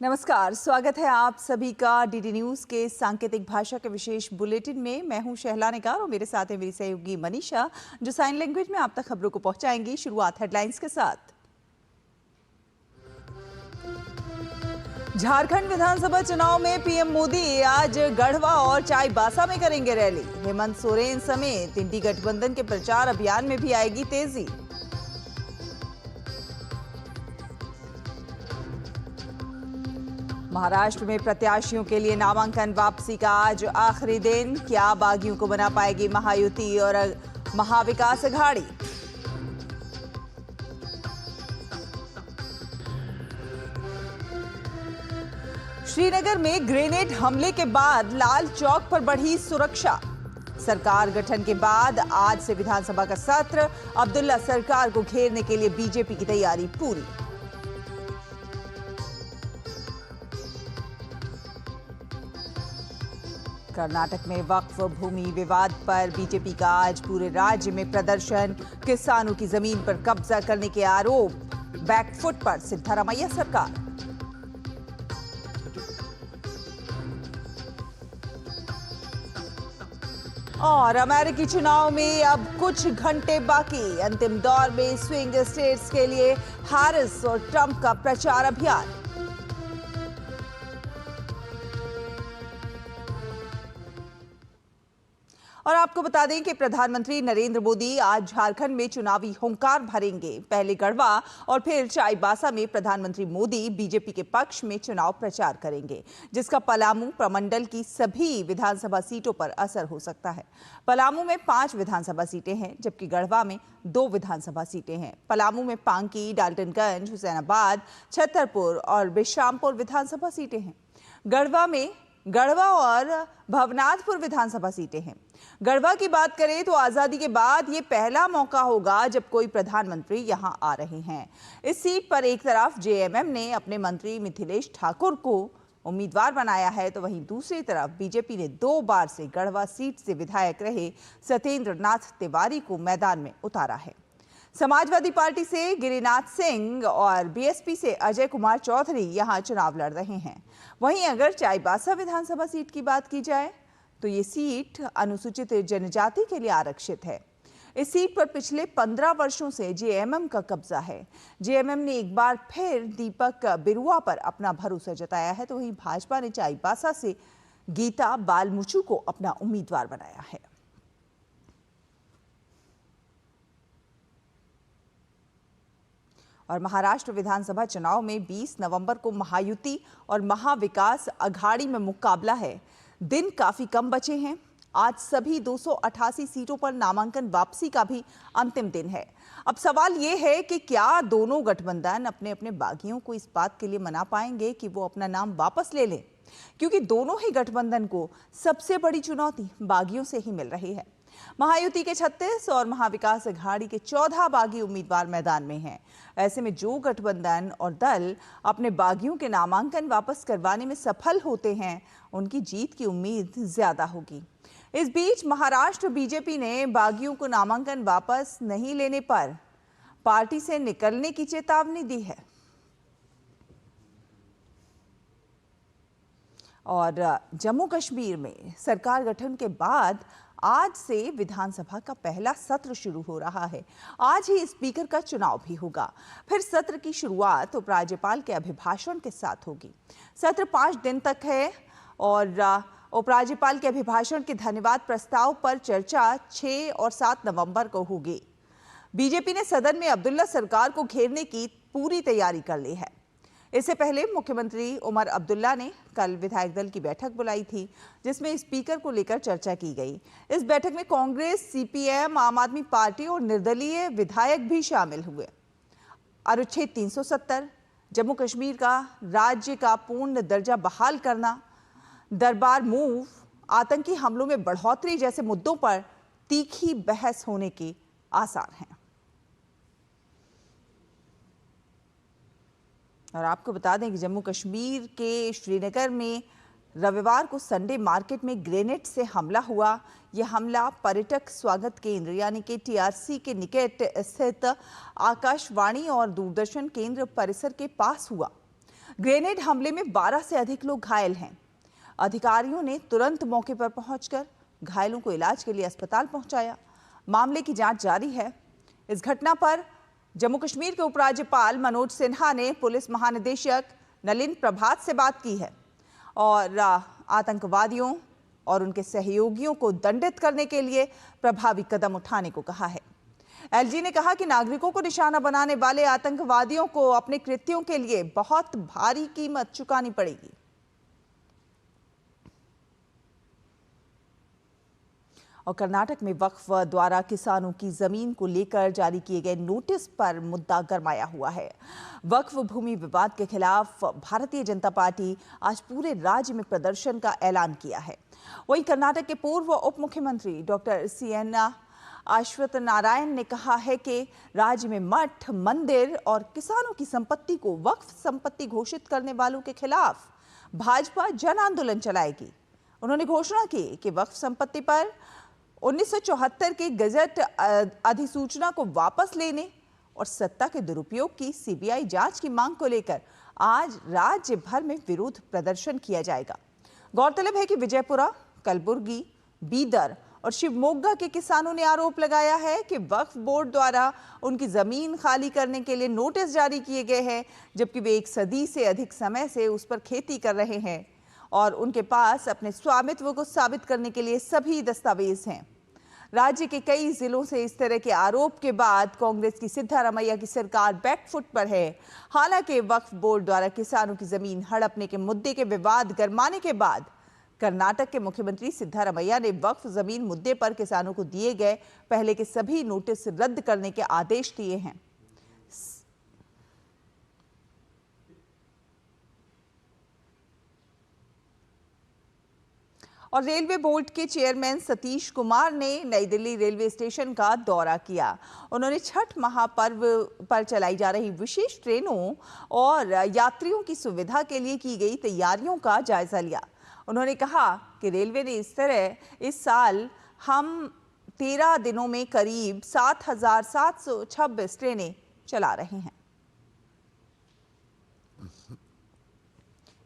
नमस्कार, स्वागत है आप सभी का डीडी न्यूज के सांकेतिक भाषा के विशेष बुलेटिन में। मैं हूं शहला निगार और मेरे साथ है मेरी सहयोगी मनीषा, जो साइन लैंग्वेज में आप तक खबरों को पहुंचाएंगी। शुरुआत हेडलाइंस के साथ। झारखंड विधानसभा चुनाव में पीएम मोदी आज गढ़वा और चाईबासा में करेंगे रैली। हेमंत सोरेन समेत इंडी गठबंधन के प्रचार अभियान में भी आएगी तेजी। महाराष्ट्र में प्रत्याशियों के लिए नामांकन वापसी का आज आखिरी दिन। क्या बागियों को बना पाएगी महायुति और महाविकास अघाड़ी। श्रीनगर में ग्रेनेड हमले के बाद लाल चौक पर बढ़ी सुरक्षा। सरकार गठन के बाद आज से विधानसभा का सत्र। अब्दुल्ला सरकार को घेरने के लिए बीजेपी की तैयारी पूरी। कर्नाटक में वक्फ भूमि विवाद पर बीजेपी का आज पूरे राज्य में प्रदर्शन। किसानों की जमीन पर कब्जा करने के आरोप। बैकफुट पर सिद्धारमैया सरकार। और अमेरिकी चुनाव में अब कुछ घंटे बाकी। अंतिम दौर में स्विंग स्टेट्स के लिए हैरिस और ट्रंप का प्रचार अभियान। और आपको बता दें कि प्रधानमंत्री नरेंद्र मोदी आज झारखंड में चुनावी हुंकार भरेंगे। पहले गढ़वा और फिर चाईबासा में प्रधानमंत्री मोदी बीजेपी के पक्ष में चुनाव प्रचार करेंगे, जिसका पलामू प्रमंडल की सभी विधानसभा सीटों पर असर हो सकता है। पलामू में 5 विधानसभा सीटें हैं, जबकि गढ़वा में 2 विधानसभा सीटें हैं। पलामू में पांकी, डाल्टनगंज, हुसैनाबाद, छतरपुर और बिश्रामपुर विधानसभा सीटें हैं। गढ़वा में गढ़वा और भवनाथपुर विधानसभा सीटें हैं। गढ़वा की बात करें तो आजादी के बाद ये पहला मौका होगा जब कोई प्रधानमंत्री यहां आ रहे हैं। इस सीट पर एक तरफ जेएमएम ने अपने मंत्री मिथिलेश ठाकुर को उम्मीदवार बनाया है, तो वहीं दूसरी तरफ बीजेपी ने 2 बार से गढ़वा सीट से विधायक रहे सत्येंद्र नाथ तिवारी को मैदान में उतारा है। समाजवादी पार्टी से गिरिनाथ सिंह और बीएसपी से अजय कुमार चौधरी यहां चुनाव लड़ रहे हैं। वहीं अगर चाईबासा विधानसभा सीट की बात की जाए तो ये सीट अनुसूचित जनजाति के लिए आरक्षित है। इस सीट पर पिछले 15 वर्षों से जेएमएम का कब्जा है। जेएमएम ने एक बार फिर दीपक बिरुआ पर अपना भरोसा जताया है, तो वहीं भाजपा ने चाईबासा से गीता बालमुचु को अपना उम्मीदवार बनाया है। और महाराष्ट्र विधानसभा चुनाव में 20 नवंबर को महायुति और महाविकास अघाड़ी में मुकाबला है। दिन काफी कम बचे हैं। आज सभी 288 सीटों पर नामांकन वापसी का भी अंतिम दिन है। अब सवाल ये है कि क्या दोनों गठबंधन अपने अपने बागियों को इस बात के लिए मना पाएंगे कि वो अपना नाम वापस ले लें, क्योंकि दोनों ही गठबंधन को सबसे बड़ी चुनौती बागियों से ही मिल रही है। महायुति के 36 और महाविकास अघाड़ी के 14 बागी उम्मीदवार मैदान में हैं। ऐसे में जो गठबंधन और दल अपने बागियों के नामांकन वापस करवाने में सफल होते हैं, उनकी जीत की उम्मीद ज्यादा होगी। इस बीच महाराष्ट्र बीजेपी ने बागियों को नामांकन वापस नहीं लेने पर पार्टी से निकलने की चेतावनी दी है। और जम्मू कश्मीर में सरकार गठन के बाद आज से विधानसभा का पहला सत्र शुरू हो रहा है। आज ही स्पीकर का चुनाव भी होगा। फिर सत्र की शुरुआत उपराज्यपाल के अभिभाषण के साथ होगी। सत्र 5 दिन तक है और उपराज्यपाल के अभिभाषण के धन्यवाद प्रस्ताव पर चर्चा 6 और 7 नवंबर को होगी। बीजेपी ने सदन में अब्दुल्ला सरकार को घेरने की पूरी तैयारी कर ली है। इससे पहले मुख्यमंत्री उमर अब्दुल्ला ने कल विधायक दल की बैठक बुलाई थी, जिसमें स्पीकर को लेकर चर्चा की गई। इस बैठक में कांग्रेस, सीपीएम, आम आदमी पार्टी और निर्दलीय विधायक भी शामिल हुए। अनुच्छेद 370, जम्मू कश्मीर का राज्य का पूर्ण दर्जा बहाल करना, दरबार मूव, आतंकी हमलों में बढ़ोतरी जैसे मुद्दों पर तीखी बहस होने के आसार हैं। और आपको बता दें कि जम्मू कश्मीर के श्रीनगर में रविवार को संडे मार्केट में ग्रेनेड से हमला हुआ। यह हमला पर्यटक स्वागत केंद्र यानी कि टीआरसी के निकट स्थित आकाशवाणी और दूरदर्शन केंद्र परिसर के पास हुआ। ग्रेनेड हमले में 12 से अधिक लोग घायल हैं। अधिकारियों ने तुरंत मौके पर पहुंचकर घायलों को इलाज के लिए अस्पताल पहुंचाया। मामले की जांच जारी है। इस घटना पर जम्मू कश्मीर के उपराज्यपाल मनोज सिन्हा ने पुलिस महानिदेशक नलिन प्रभात से बात की है और आतंकवादियों और उनके सहयोगियों को दंडित करने के लिए प्रभावी कदम उठाने को कहा है। एलजी ने कहा कि नागरिकों को निशाना बनाने वाले आतंकवादियों को अपने कृत्यों के लिए बहुत भारी कीमत चुकानी पड़ेगी। और कर्नाटक में वक्फ द्वारा किसानों की जमीन को लेकर जारी किए गए नोटिस पर मुद्दा गरमाया हुआ है। वक्फ भूमि विवाद के खिलाफ भारतीय जनता पार्टी आज पूरे राज्य में प्रदर्शन का ऐलान किया है। वहीं कर्नाटक के पूर्व उप मुख्यमंत्री डॉक्टर CN अश्वत्थ नारायण ने कहा है कि राज्य में मठ, मंदिर और किसानों की संपत्ति को वक्फ संपत्ति घोषित करने वालों के खिलाफ भाजपा जन आंदोलन चलाएगी। उन्होंने घोषणा की कि वक्फ संपत्ति पर 1974 के गजट अधिसूचना को वापस लेने और सत्ता के दुरुपयोग की CBI जांच की मांग को लेकर आज राज्य भर में विरोध प्रदर्शन किया जाएगा। गौरतलब है कि विजयपुरा, कलबुर्गी, बीदर और शिवमोगा के किसानों ने आरोप लगाया है कि वक्फ बोर्ड द्वारा उनकी जमीन खाली करने के लिए नोटिस जारी किए गए हैं, जबकि वे 1 सदी से अधिक समय से उस पर खेती कर रहे हैं और उनके पास अपने स्वामित्व को साबित करने के लिए सभी दस्तावेज हैं। राज्य के कई जिलों से इस तरह के आरोप के बाद कांग्रेस की सिद्धारमैया की सरकार बैकफुट पर है। हालांकि वक्फ बोर्ड द्वारा किसानों की जमीन हड़पने के मुद्दे के विवाद गरमाने के बाद कर्नाटक के मुख्यमंत्री सिद्धारमैया ने वक्फ जमीन मुद्दे पर किसानों को दिए गए पहले के सभी नोटिस रद्द करने के आदेश दिए हैं। और रेलवे बोर्ड के चेयरमैन सतीश कुमार ने नई दिल्ली रेलवे स्टेशन का दौरा किया। उन्होंने छठ महापर्व पर चलाई जा रही विशेष ट्रेनों और यात्रियों की सुविधा के लिए की गई तैयारियों का जायजा लिया। उन्होंने कहा कि रेलवे ने इस साल हम 13 दिनों में करीब 7,726 ट्रेनें चला रहे हैं।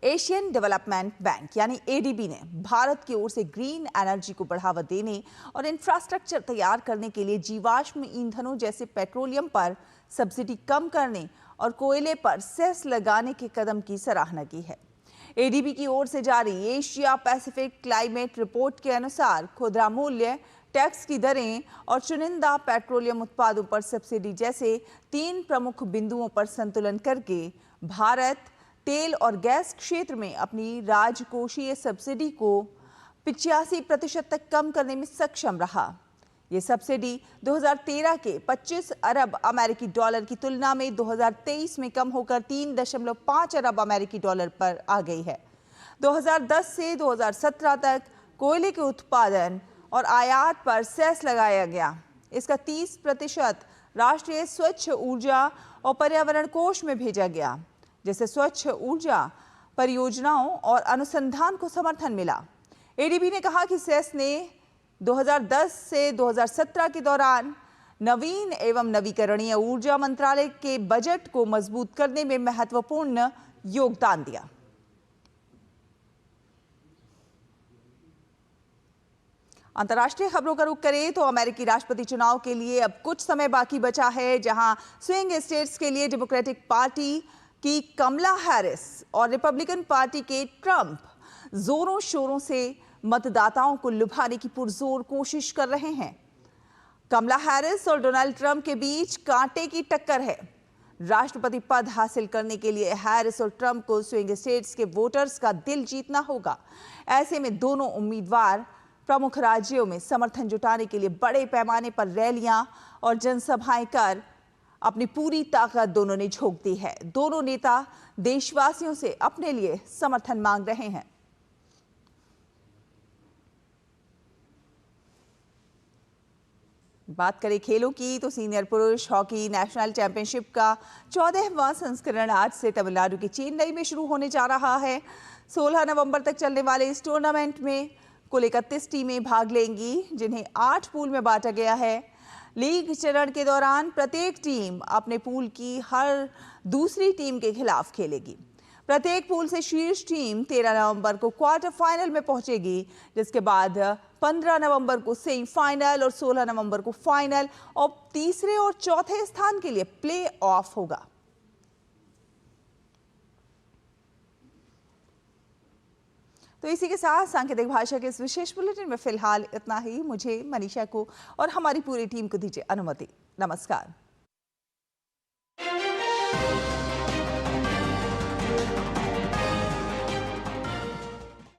एशियन डेवलपमेंट बैंक यानी ADB ने भारत की ओर से ग्रीन एनर्जी को बढ़ावा देने और इंफ्रास्ट्रक्चर तैयार करने के लिए जीवाश्म ईंधनों जैसे पेट्रोलियम पर सब्सिडी कम करने और कोयले पर सेस लगाने के कदम की सराहना की है। ADB की ओर से जारी एशिया पैसिफिक क्लाइमेट रिपोर्ट के अनुसार खुदरा मूल्य, टैक्स की दरें और चुनिंदा पेट्रोलियम उत्पादों पर सब्सिडी जैसे 3 प्रमुख बिंदुओं पर संतुलन करके भारत तेल और गैस क्षेत्र में अपनी राजकोषीय सब्सिडी को 85% तक कम करने में सक्षम रहा। ये सब्सिडी 2013 के 25 अरब अमेरिकी डॉलर की तुलना में 2023 में कम होकर 3.5 अरब अमेरिकी डॉलर पर आ गई है। 2010 से 2017 तक कोयले के उत्पादन और आयात पर सेस लगाया गया। इसका 30% राष्ट्रीय स्वच्छ ऊर्जा और पर्यावरण कोष में भेजा गया, जिससे स्वच्छ ऊर्जा परियोजनाओं और अनुसंधान को समर्थन मिला। ADB ने कहा कि सेस ने 2010 से 2017 के दौरान नवीन एवं नवीकरणीय ऊर्जा मंत्रालय के बजट को मजबूत करने में महत्वपूर्ण योगदान दिया। अंतर्राष्ट्रीय खबरों का रुख करें तो अमेरिकी राष्ट्रपति चुनाव के लिए अब कुछ समय बाकी बचा है, जहां स्विंग स्टेट्स के लिए डेमोक्रेटिक पार्टी की कमला हैरिस और रिपब्लिकन पार्टी के ट्रंप जोरों शोरों से मतदाताओं को लुभाने की पुरजोर कोशिश कर रहे हैं। कमला हैरिस और डोनाल्ड ट्रंप के बीच कांटे की टक्कर है। राष्ट्रपति पद हासिल करने के लिए हैरिस और ट्रंप को स्विंग स्टेट्स के वोटर्स का दिल जीतना होगा। ऐसे में दोनों उम्मीदवार प्रमुख राज्यों में समर्थन जुटाने के लिए बड़े पैमाने पर रैलियां और जनसभाएं कर अपनी पूरी ताकत दोनों ने झोंक दी है। दोनों नेता देशवासियों से अपने लिए समर्थन मांग रहे हैं। बात करें खेलों की तो सीनियर पुरुष हॉकी नेशनल चैंपियनशिप का 14वां संस्करण आज से तमिलनाडु के चेन्नई में शुरू होने जा रहा है। 16 नवंबर तक चलने वाले इस टूर्नामेंट में कुल 31 टीमें भाग लेंगी, जिन्हें 8 पूल में बांटा गया है। लीग चरण के दौरान प्रत्येक टीम अपने पूल की हर दूसरी टीम के खिलाफ खेलेगी। प्रत्येक पूल से शीर्ष टीम 13 नवंबर को क्वार्टर फाइनल में पहुंचेगी, जिसके बाद 15 नवंबर को सेमीफाइनल और 16 नवंबर को फाइनल और तीसरे और चौथे स्थान के लिए प्ले ऑफ होगा। तो इसी के साथ सांकेतिक भाषा के इस विशेष बुलेटिन में फिलहाल इतना ही। मुझे, मनीषा को और हमारी पूरी टीम को दीजिए अनुमति। नमस्कार।